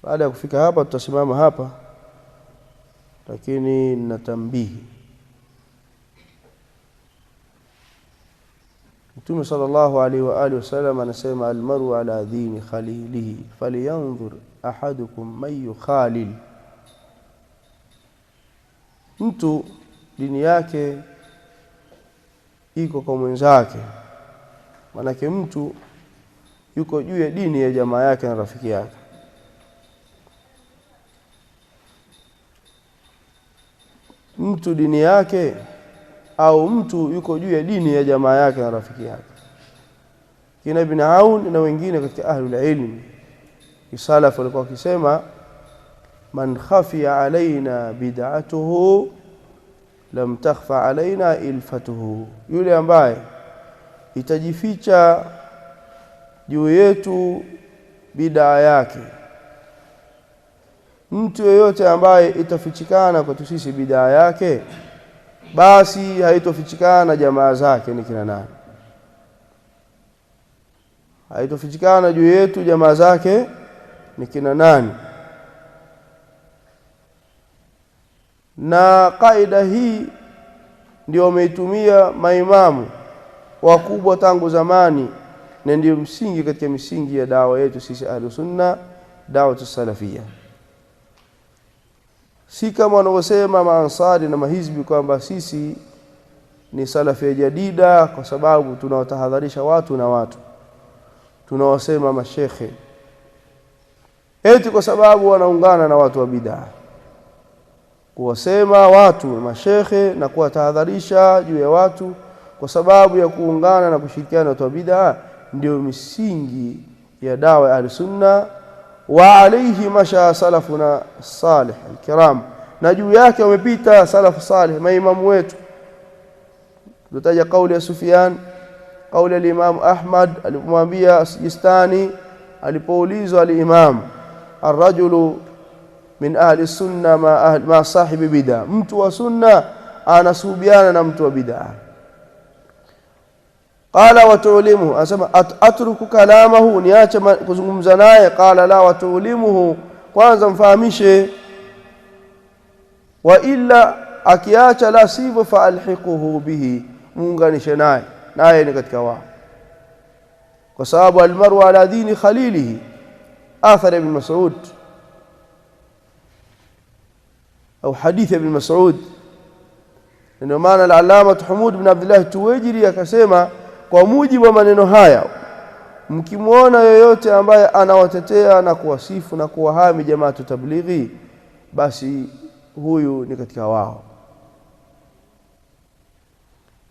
Baada ya kufika hapa tutasimama hapa, lakini natambihi. Mtume sallallahu alaihi wa alihi wasallam anasema almaru ala dini khalilihi falyanzur ahadukum man yukhalil. Mtu dini yake iko kwa mwenzake, manake mtu yuko juu ya dini ya jamaa yake na rafiki yake. Mtu dini yake au mtu yuko juu ya dini ya jamaa yake na rafiki yake. Kina Ibn Aun na wengine katika ahlul ilm salaf walikuwa wakisema man khafiya alaina bid'atuhu lam takhfa alaina ilfatuhu, yule ambaye itajificha juu yetu bid'a yake. Mtu yeyote ambaye itafichikana kwetu sisi bid'a yake, basi haitofichikana jamaa zake ni kina nani. Haitofichikana juu yetu jamaa zake ni kina nani. Na kaida hii ndio wameitumia maimamu wakubwa tangu zamani, na ndio msingi katika misingi ya dawa yetu sisi Ahlus Sunna, dawa salafia. Si kama wanavyosema maansari na mahizbi kwamba sisi ni salafia jadida kwa sababu tunawatahadharisha watu na watu. Tunawasema mashekhe eti kwa sababu wanaungana na watu wa bid'ah. Kuwasema watu mashekhe na kuwatahadharisha juu ya watu kwa sababu ya kuungana na kushirikiana na watu wa bid'ah ndio misingi ya dawa ya Ahlus-Sunnah, wa alayhi masha salafuna salih alkiram, na juu yake wamepita salafu salih maimamu wetu. Tutaja kauli ya Sufyan, kauli ya Imam Ahmad alipomwambia Sijistani alipoulizwa al-Imam ar-rajulu min ahli sunna ma sahibi bid'ah, mtu wa sunna anasuhubiana na mtu wa bid'ah. Qala wa tu'limuhu, asema atruku kalamahu, niache kuzungumza naye. Qala la wa tu'limuhu, kwanza mfahamishe. Wa illa, akiacha la sivyo fa alhiquhu bihi, muunganishe naye, naye ni katika wao. Kwa sababu almaru ala dini khalilihi, athar ibn Mas'ud au hadith ibn Mas'ud. Ndio maana al-Allama Humud ibn Abdullah Tuwajiri akasema kwa mujibu wa maneno haya, mkimwona yoyote ambaye anawatetea na kuwasifu na kuwahami jamaa tablighi, basi huyu ni katika wao.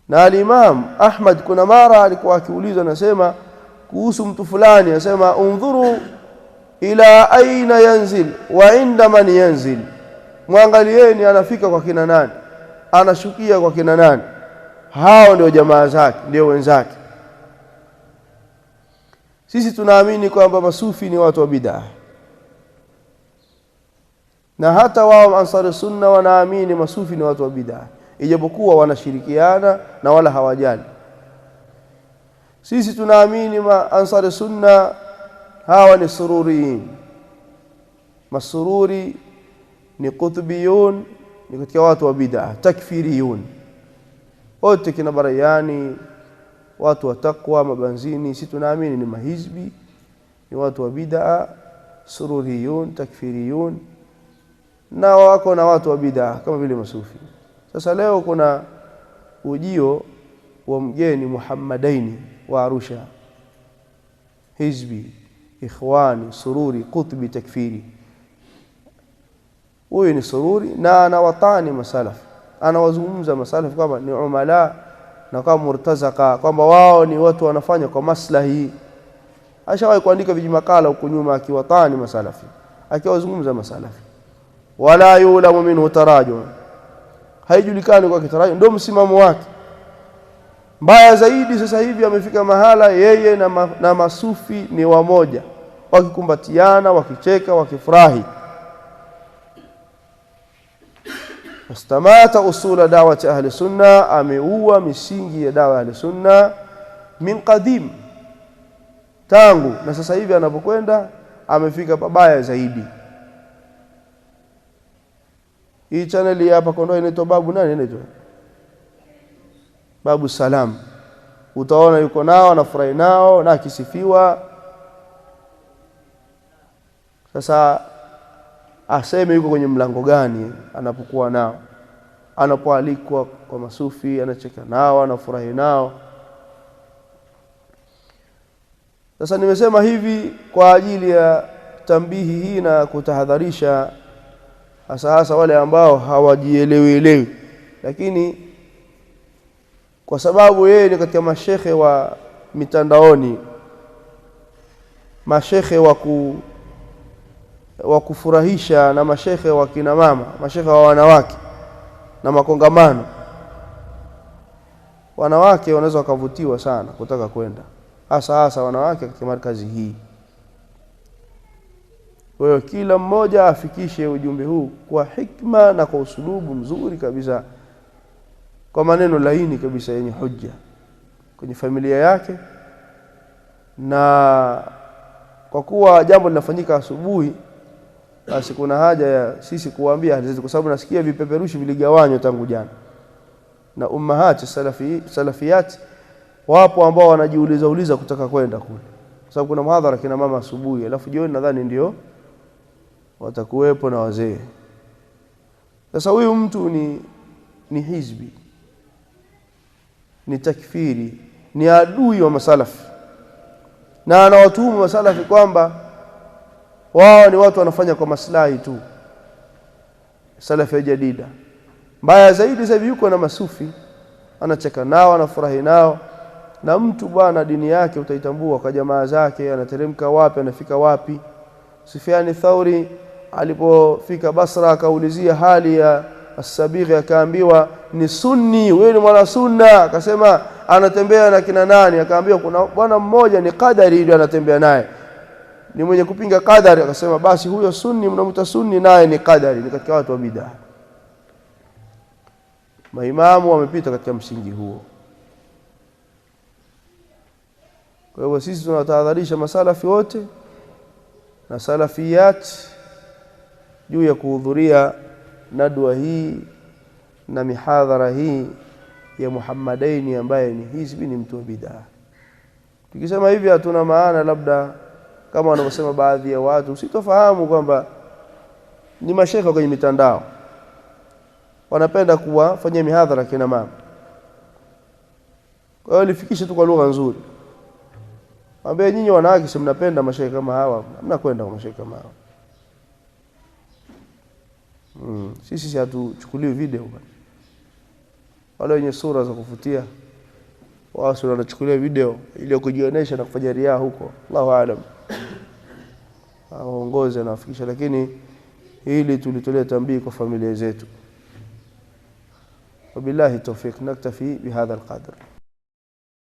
Na al-Imam Ahmad kuna mara alikuwa akiulizwa, anasema kuhusu mtu fulani, anasema undhuru ila aina yanzil wa inda man yanzil, muangalieni anafika kwa kina nani, anashukia kwa kina nani. Hao ndio jamaa zake, ndio wenzake. Sisi tunaamini kwamba masufi ni watu wa bid'ah, na hata wao Ansari Sunna wanaamini masufi ni watu wa bid'ah, ijapokuwa wanashirikiana na wala hawajali. Sisi tunaamini Ansari Sunna hawa ni sururiyin. Masururi ni qutbiyun, ni katika watu wa bid'ah, takfiriyun. Wote kina Barayani, watu wa takwa, mabanzini, sisi tunaamini ni mahizbi, ni watu wa bid'ah, sururiyun, takfiriyun, na wako na watu wa bid'ah kama vile masufi. Sasa leo kuna ujio wa mgeni Muhammadaini wa Arusha, hizbi, ikhwani, sururi, qutbi, takfiri. Huyu ni sururi na anawatani masalafi, anawazungumza masalafi kama ni umala na kama murtazaka, kwamba wao ni watu wanafanya kwa maslahi. Ashawahi kuandika vijimakala huko nyuma akiwatani masalafi, akiwazungumza masalafi. Wala yulamu minhu tarajum, haijulikani kwa kitarajum, ndio msimamo wake. Mbaya zaidi sasa hivi amefika mahala yeye na masufi ni wamoja, wakikumbatiana, wakicheka, wakifurahi. Wastamata usula dawati ahli sunna, ameua misingi ya dawa ahli sunna min qadim, tangu. Na sasa hivi anapokwenda amefika pabaya zaidi. Hii channel hapa Kondoa inaitwa Babu nani inaitwa? Babu Salam. Utaona yuko nao anafurahi nao na akisifiwa. Sasa aseme yuko kwenye mlango gani anapokuwa nao, anapoalikwa kwa masufi anacheka nao, anafurahi nao. Sasa nimesema hivi kwa ajili ya tambihi hii na kutahadharisha hasa wale ambao hawajielewi, lakini kwa sababu yeye ni katika mashekhe wa mitandaoni, mashekhe wa kufurahisha na mashekhe wa kina mama, mashekhe wa wanawake na makongamano, wanawake wanaweza wakavutiwa sana kutaka kwenda, hasa wanawake katika markazi hii. Kwa hiyo kila mmoja afikishe ujumbe huu kwa hikma na kwa usulubu mzuri kabisa, kwa maneno laini kabisa yenye hujja kwenye familia yake. Na kwa kuwa jambo linafanyika asubuhi, basi kuna haja ya sisi kuwaambia ahli zetu, kwa sababu nasikia vipeperushi viligawanywa tangu jana na ummahati salafiyat wapo ambao wanajiuliza kutaka kwenda kule, kwa sababu kuna muhadhara kina mama asubuhi, alafu jioni nadhani ndio watakuwepo na wazee. Sasa huyu mtu ni hizbi, ni takfiri, ni adui wa masalafi, na anawatuhumu masalafi kwamba wao ni watu wanafanya kwa maslahi tu, salafi ya jadida. Mbaya zaidi sasa yuko na masufi, anacheka nao, anafurahi nao. Na mtu bwana dini yake utaitambua kwa jamaa zake, anateremka wapi anafika wapi. Sufyan Thauri alipofika Basra akaulizia hali ya As-Sabighi, akaambiwa ni sunni, wewe ni mwana sunna. Akasema anatembea na kina nani? Akaambiwa kuna bwana mmoja ni Qadari ndio anatembea naye, ni mwenye kupinga Qadari. Akasema basi huyo sunni mnamuita sunni, naye ni Qadari, ni katika watu wa bid'ah. Maimamu wamepita katika msingi huo. Kwa hiyo sisi tunatahadharisha masalafi wote na salafiyat juu ya kuhudhuria nadwa hii na mihadhara hii ya Muhammadaini ambaye ni hizbi, ni mtu wa bid'ah. Tukisema hivi hatuna maana labda kama wanavyosema baadhi ya watu, usitofahamu kwamba ni mashekhe kwenye mitandao wanapenda kuwafanyia mihadhara kina mama. Kwa hiyo lifikishe tu kwa lugha nzuri, ambie nyinyi wanawake si mnapenda mashekhe kama hawa, mnakwenda kwa mashekhe kama hawa. Sisi hatuchukuliwi video bwana. Wale wenye sura za kufutia wao wanachukulia video ili kujionyesha na kufanya riaa huko, Allahu aalam. Waongoze na wafikisha, lakini hili tulitolea tambii kwa familia zetu. Wabillahi tawfiq, naktafi bihadha alqadr.